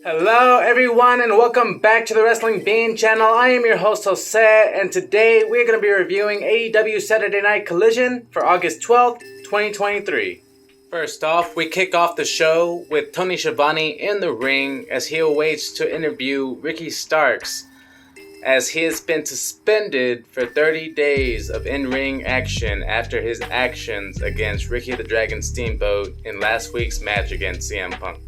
Hello everyone and welcome back to the Wrestling13ean channel. I am your host Jose and today we're going to be reviewing AEW Saturday Night Collision for August 12th, 2023. First off, we kick off the show with Tony Schiavone in the ring as he awaits to interview Ricky Starks, as he has been suspended for 30 days of in-ring action after his actions against Ricky the Dragon Steamboat in last week's match against CM Punk.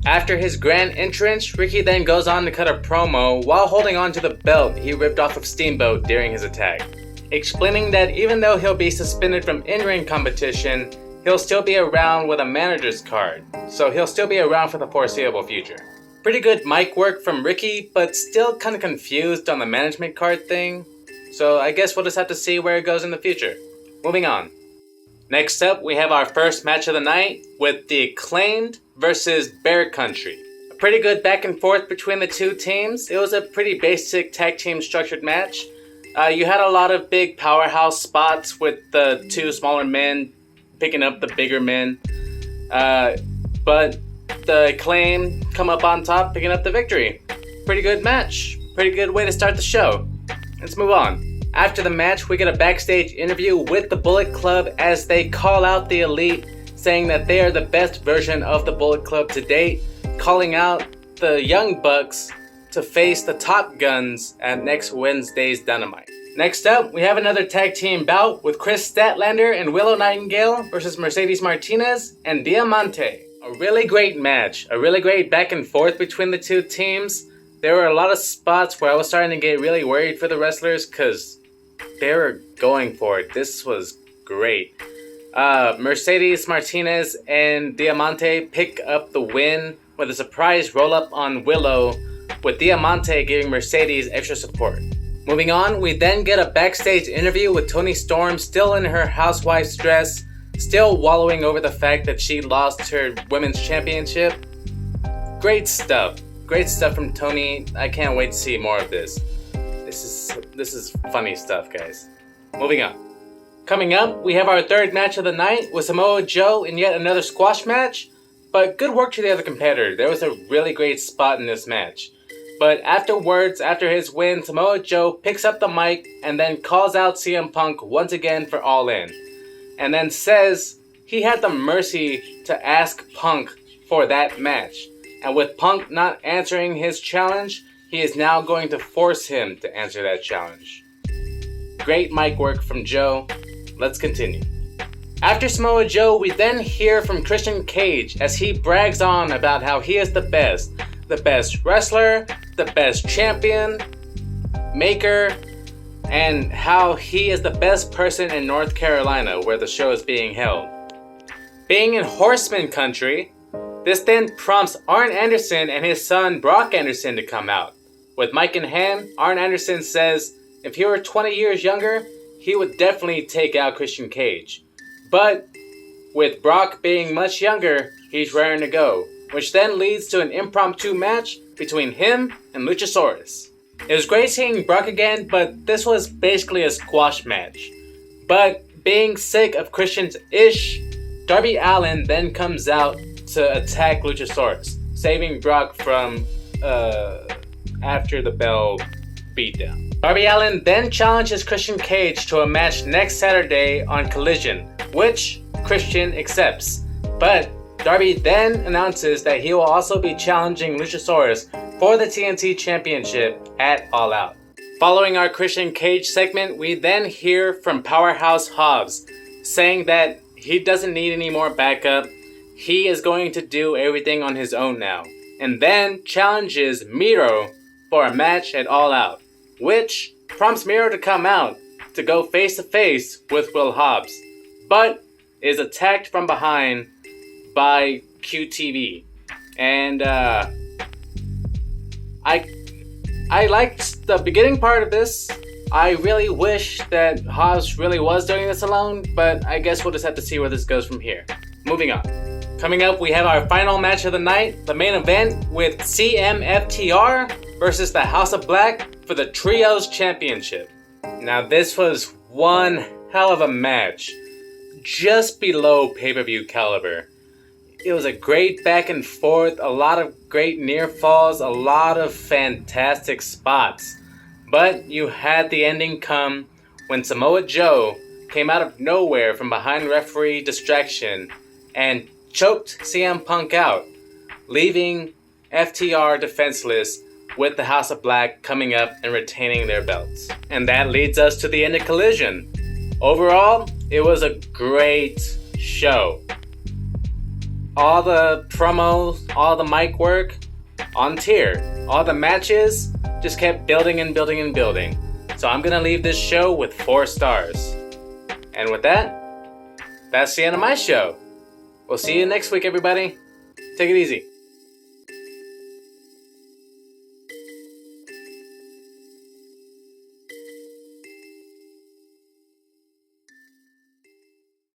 After his grand entrance, Ricky then goes on to cut a promo while holding on to the belt he ripped off of Steamboat during his attack, explaining that even though he'll be suspended from in-ring competition, he'll still be around with a manager's card, so he'll still be around for the foreseeable future. Pretty good mic work from Ricky, but still kind of confused on the management card thing, so I guess we'll just have to see where it goes in the future. Moving on. Next up, we have our first match of the night with the Acclaimed versus Bear Country. A pretty good back and forth between the two teams. It was a pretty basic tag team structured match. You had a lot of big powerhouse spots with the two smaller men picking up the bigger men. But the Acclaim come up on top picking up the victory. Pretty good match. Pretty good way to start the show. Let's move on. After the match, we get a backstage interview with the Bullet Club as they call out the Elite, saying that they are the best version of the Bullet Club to date, calling out the Young Bucks to face the Top Guns at next Wednesday's Dynamite. Next up, we have another tag team bout with Chris Statlander and Willow Nightingale versus Mercedes Martinez and Diamante. A really great match, a really great back and forth between the two teams. There were a lot of spots where I was starting to get really worried for the wrestlers because they were going for it. This was great. Mercedes Martinez and Diamante pick up the win with a surprise roll-up on Willow, with Diamante giving Mercedes extra support. Moving on, we then get a backstage interview with Toni Storm still in her housewife's dress, still wallowing over the fact that she lost her women's championship. Great stuff. Great stuff from Toni. I can't wait to see more of this. This is funny stuff, guys. Moving on. Coming up, we have our third match of the night with Samoa Joe in yet another squash match. But good work to the other competitor. There was a really great spot in this match. But afterwards, after his win, Samoa Joe picks up the mic and then calls out CM Punk once again for All In. And then says he had the mercy to ask Punk for that match. And with Punk not answering his challenge, he is now going to force him to answer that challenge. Great mic work from Joe. Let's continue. After Samoa Joe, we then hear from Christian Cage as he brags on about how he is the best wrestler, the best champion, maker, and how he is the best person in North Carolina where the show is being held. Being in Horseman country, this then prompts Arn Anderson and his son Brock Anderson to come out. With mic in hand, Arn Anderson says if he were 20 years younger, he would definitely take out Christian Cage. But with Brock being much younger, he's raring to go, which then leads to an impromptu match between him and Luchasaurus. It was great seeing Brock again, but this was basically a squash match. But being sick of Christian's ish, Darby Allin then comes out to attack Luchasaurus, saving Brock from after the bell beatdown. Darby Allin then challenges Christian Cage to a match next Saturday on Collision, which Christian accepts. But Darby then announces that he will also be challenging Luchasaurus for the TNT Championship at All Out. Following our Christian Cage segment, we then hear from Powerhouse Hobbs, saying that he doesn't need any more backup. He is going to do everything on his own now. And then challenges Miro for a match at All Out, which prompts Miro to come out to go face to face with Will Hobbs, but is attacked from behind by QTV. And I liked the beginning part of this. I really wish that Hobbs really was doing this alone, but I guess we'll just have to see where this goes from here. Moving on. Coming up, we have our final match of the night, the main event with CMFTR versus the House of Black for the Trios Championship. Now this was one hell of a match, just below pay-per-view caliber. It was a great back and forth, a lot of great near falls, a lot of fantastic spots. But you had the ending come when Samoa Joe came out of nowhere from behind referee distraction and choked CM Punk out, leaving FTR defenseless with the House of Black coming up and retaining their belts. And that leads us to the end of Collision. Overall, it was a great show. All the promos, all the mic work, on tier. All the matches just kept building and building and building. So I'm gonna leave this show with 4 stars. And with that, that's the end of my show. We'll see you next week, everybody. Take it easy.